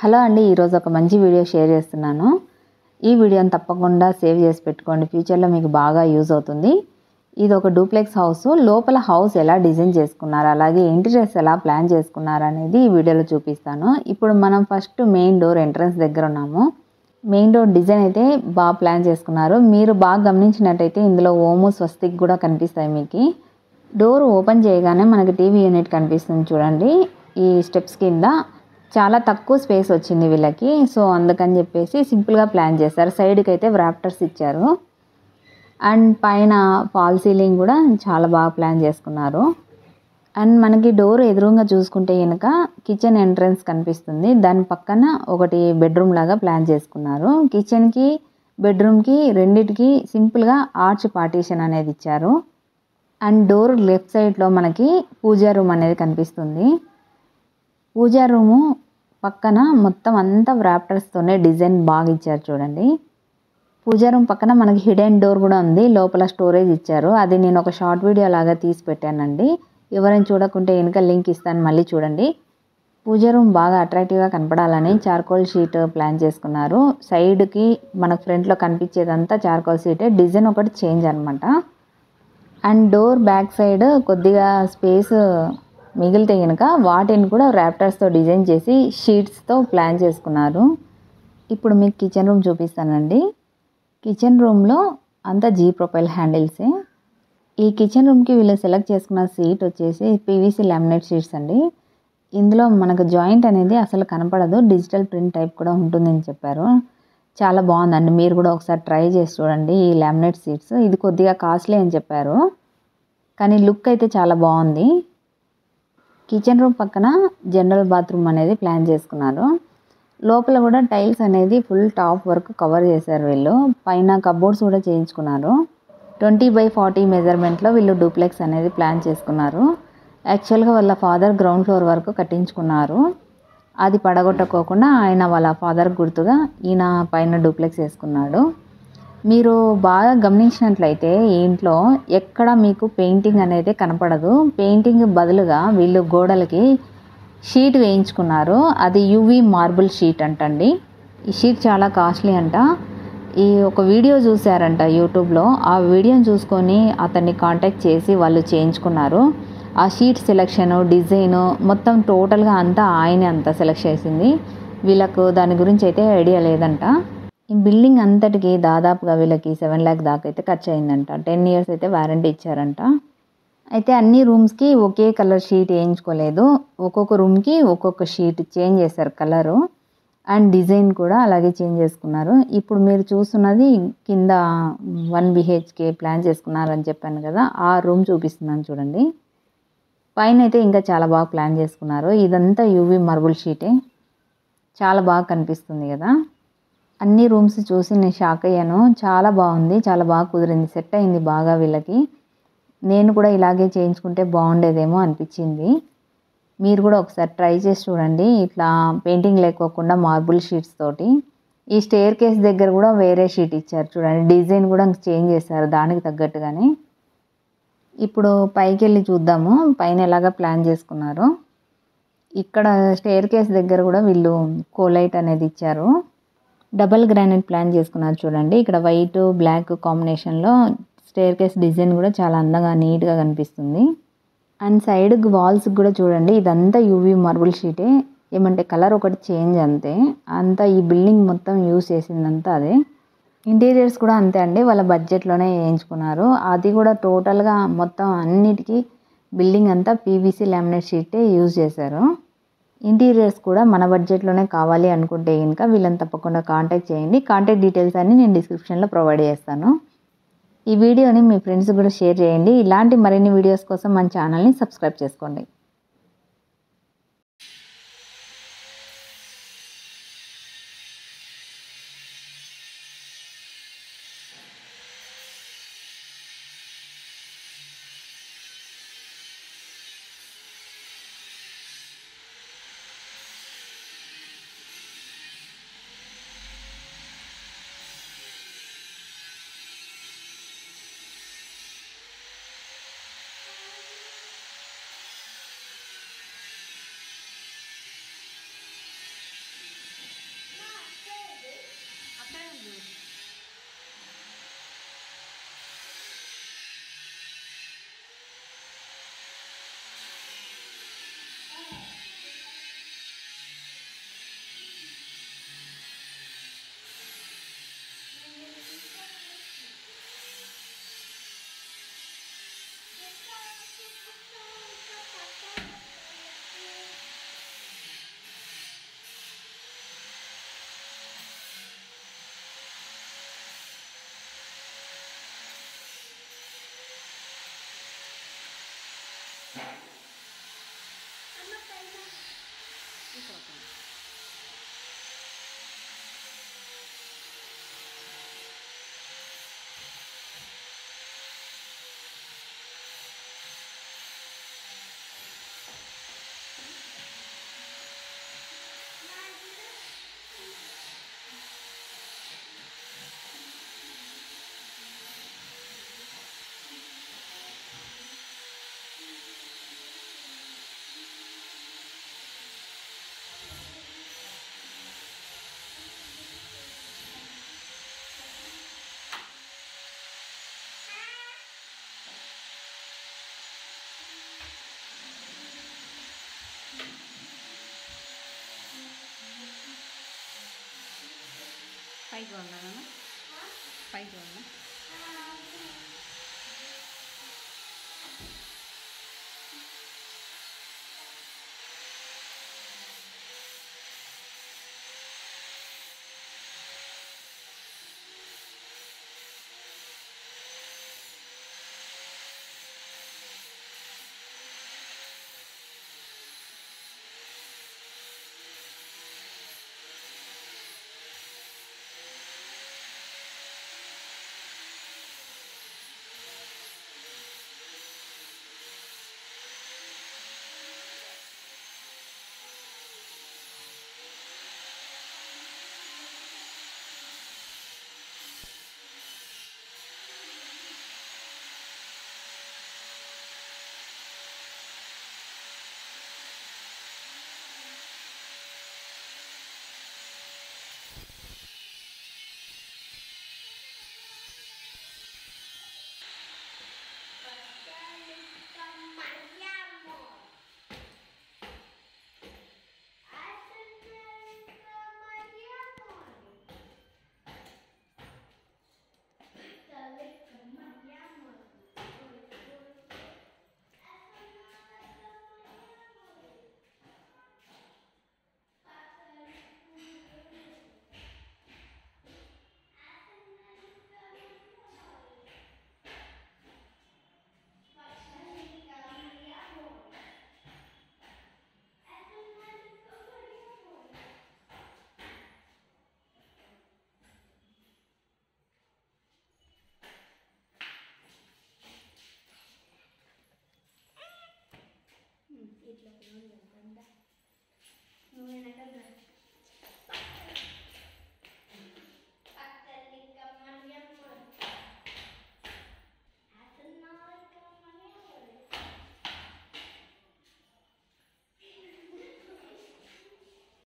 Hello అండి, ఈరోజు ఒక మంచి వీడియో షేర్ చేస్తున్నాను. ఈ వీడియోని తప్పకుండా సేవ్ చేసి పెట్టుకోండి, ఫ్యూచర్లో మీకు బాగా యూజ్ అవుతుంది. ఇది ఒక డూప్లెక్స్ హౌస్. లోపల హౌస్ ఎలా డిజైన్ చేసుకున్నారు, అలాగే ఇంటీరియర్స్ ఎలా ప్లాన్ చేసుకున్నారు అనేది ఈ వీడియోలో చూపిస్తాను. ఇప్పుడు మనం ఫస్ట్ మెయిన్ డోర్ ఎంట్రన్స్ దగ్గర ఉన్నాము. మెయిన్ డోర్ డిజైన్ అయితే బాగా ప్లాన్ చేసుకున్నారు. మీరు బాగా గమనించినట్టయితే ఇందులో ఓము స్వస్తిక్ కూడా కనిపిస్తాయి మీకు. డోర్ ఓపెన్ చేయగానే మనకి టీవీ యూనిట్ కనిపిస్తుంది చూడండి. ఈ స్టెప్స్ కింద చాలా తక్కువ స్పేస్ వచ్చింది వీళ్ళకి. సో అందుకని చెప్పేసి సింపుల్గా ప్లాన్ చేశారు. సైడ్కి అయితే వ్రాప్టర్స్ ఇచ్చారు అండ్ పైన ఫాల్ సీలింగ్ కూడా చాలా బాగా ప్లాన్ చేసుకున్నారు. అండ్ మనకి డోర్ ఎదురుగా చూసుకుంటే కనుక కిచెన్ ఎంట్రన్స్ కనిపిస్తుంది. దాని పక్కన ఒకటి బెడ్రూమ్ లాగా ప్లాన్ చేసుకున్నారు. కిచెన్కి బెడ్రూమ్కి రెండిటికి సింపుల్గా ఆర్చ్ పార్టీషన్ అనేది ఇచ్చారు. అండ్ డోర్ లెఫ్ట్ సైడ్లో మనకి పూజా రూమ్ అనేది కనిపిస్తుంది. పూజా రూము పక్కన మొత్తం అంతా వ్రాప్టర్స్తోనే డిజైన్ బాగా ఇచ్చారు చూడండి. పూజా రూమ్ పక్కన మనకి హిడెన్ డోర్ కూడా ఉంది. లోపల స్టోరేజ్ ఇచ్చారు. అది నేను ఒక షార్ట్ వీడియో లాగా తీసి పెట్టానండి. ఎవరైనా చూడకుంటే వెనుక లింక్ ఇస్తాను, మళ్ళీ చూడండి. పూజా రూమ్ బాగా అట్రాక్టివ్గా కనపడాలని చార్కోల్ షీట్ ప్లాన్ చేసుకున్నారు. సైడ్కి మన ఫ్రంట్లో కనిపించేదంతా చార్కోల్ షీటే, డిజైన్ ఒకటి చేంజ్ అనమాట. అండ్ డోర్ బ్యాక్ సైడ్ కొద్దిగా స్పేస్ మిగిలితే కనుక వాటిని కూడా ర్యాప్టర్స్తో డిజైన్ చేసి షీట్స్తో ప్లాన్ చేసుకున్నారు. ఇప్పుడు మీకు కిచెన్ రూమ్ చూపిస్తానండి. కిచెన్ రూమ్లో అంతా జీ ప్రొఫైల్ హ్యాండిల్సే. ఈ కిచెన్ రూమ్కి వీళ్ళు సెలెక్ట్ చేసుకున్న సీట్ వచ్చేసి పీవీసీ లామినేట్ షీట్స్ అండి. ఇందులో మనకు జాయింట్ అనేది అసలు కనపడదు, డిజిటల్ ప్రింట్ టైప్ కూడా ఉంటుందని చెప్పారు. చాలా బాగుందండి, మీరు కూడా ఒకసారి ట్రై చేసి చూడండి ఈ లామినేట్ షీట్స్. ఇది కొద్దిగా కాస్ట్లీ అని చెప్పారు, కానీ లుక్ అయితే చాలా బాగుంది. కిచెన్ రూమ్ పక్కన జనరల్ బాత్రూమ్ అనేది ప్లాన్ చేసుకున్నారు. లోపల కూడా టైల్స్ అనేది ఫుల్ టాప్ వరకు కవర్ చేశారు వీళ్ళు. పైన కబోర్డ్స్ కూడా చేయించుకున్నారు. 20x40 మెజర్మెంట్లో వీళ్ళు డూప్లెక్స్ అనేది ప్లాన్ చేసుకున్నారు. యాక్చువల్గా వాళ్ళ ఫాదర్ గ్రౌండ్ ఫ్లోర్ వరకు కట్టించుకున్నారు. అది పడగొట్టకోకుండా ఆయన వాళ్ళ ఫాదర్ గుర్తుగా ఈయన పైన డూప్లెక్స్ వేసుకున్నాడు. మీరు బాగా గమనించినట్లయితే ఈ ఇంట్లో ఎక్కడ మీకు పెయింటింగ్ అనేది కనపడదు. పెయింటింగ్ బదులుగా వీళ్ళు గోడలకి షీట్ వేయించుకున్నారు. అది యూవీ మార్బుల్ షీట్ అంటండి. ఈ షీట్ చాలా కాస్ట్లీ అంట. ఈ ఒక వీడియో చూశారంట యూట్యూబ్లో. ఆ వీడియోని చూసుకొని అతన్ని కాంటాక్ట్ చేసి వాళ్ళు చేయించుకున్నారు. ఆ షీట్ సెలెక్షన్, డిజైను మొత్తం టోటల్గా అంతా ఆయనే అంతా సెలెక్ట్ చేసింది. వీళ్ళకు దాని గురించి అయితే ఐడియా లేదంట. ఈ బిల్డింగ్ అంతటికి దాదాపుగా వీళ్ళకి 7 lakh దాకా అయితే ఖర్చు అయిందంట. 10 years అయితే వారంటీ ఇచ్చారంట. అయితే అన్ని రూమ్స్కి ఒకే కలర్ షీట్ వేయించుకోలేదు. ఒక్కొక్క రూమ్కి ఒక్కొక్క షీట్ చేంజ్ చేశారు కలరు. అండ్ డిజైన్ కూడా అలాగే చేంజ్ చేసుకున్నారు. ఇప్పుడు మీరు చూస్తున్నది కింద 1 BHK ప్లాన్ చేసుకున్నారని చెప్పాను కదా, ఆ రూమ్ చూపిస్తున్నాను చూడండి. పైన అయితే ఇంకా చాలా బాగా ప్లాన్ చేసుకున్నారు. ఇదంతా యూవీ మార్బుల్ షీటే, చాలా బాగా కనిపిస్తుంది కదా. అన్ని రూమ్స్ చూసి నేను షాక్ అయ్యాను. చాలా బాగుంది, చాలా బాగా కుదిరింది, సెట్ అయింది బాగా వీళ్ళకి. నేను కూడా ఇలాగే చేయించుకుంటే బాగుండేదేమో అనిపించింది. మీరు కూడా ఒకసారి ట్రై చేసి చూడండి, ఇట్లా పెయింటింగ్ లేకోకుండా మార్బుల్ షీట్స్ తోటి. ఈ స్టేర్ కేస్ దగ్గర కూడా వేరే షీట్ ఇచ్చారు చూడండి, డిజైన్ కూడా చేంజ్ చేశారు దానికి తగ్గట్టుగానే. ఇప్పుడు పైకి వెళ్ళి చూద్దాము పైన ఎలాగా ప్లాన్ చేసుకున్నారు. ఇక్కడ స్టేర్ కేస్ దగ్గర కూడా వీళ్ళు కోలైట్ అనేది ఇచ్చారు. డబల్ గ్రానైట్ ప్లాన్ చేసుకున్నారు చూడండి. ఇక్కడ వైట్ బ్లాక్ కాంబినేషన్లో స్టేర్ కేస్ డిజైన్ కూడా చాలా అందంగా నీట్గా కనిపిస్తుంది. అండ్ సైడ్ వాల్స్ కూడా చూడండి, ఇదంతా యూవీ మార్బుల్ షీటే, ఏమంటే కలర్ ఒకటి చేంజ్ అంతే. అంతా ఈ బిల్డింగ్ మొత్తం యూజ్ చేసిందంతా అదే. ఇంటీరియర్స్ కూడా అంతే అండి, వాళ్ళ బడ్జెట్లోనే వేయించుకున్నారు. అది కూడా టోటల్గా మొత్తం అన్నిటికీ బిల్డింగ్ అంతా పీవీసీ లామినేట్ షీటే యూజ్ చేశారు. ఇంటీరియర్స్ కూడా మన బడ్జెట్లోనే కావాలి అనుకుంటే కనుక వీళ్ళని తప్పకుండా కాంటాక్ట్ చేయండి. కాంటాక్ట్ డీటెయిల్స్ అన్నీ నేను డిస్క్రిప్షన్లో ప్రొవైడ్ చేస్తాను. ఈ వీడియోని మీ ఫ్రెండ్స్ కూడా షేర్ చేయండి. ఇలాంటి మరిన్ని వీడియోస్ కోసం మన ఛానల్ని సబ్స్క్రైబ్ చేసుకోండి. పైకి ఉన్నాను పైకి ఉన్నా ఇట్లా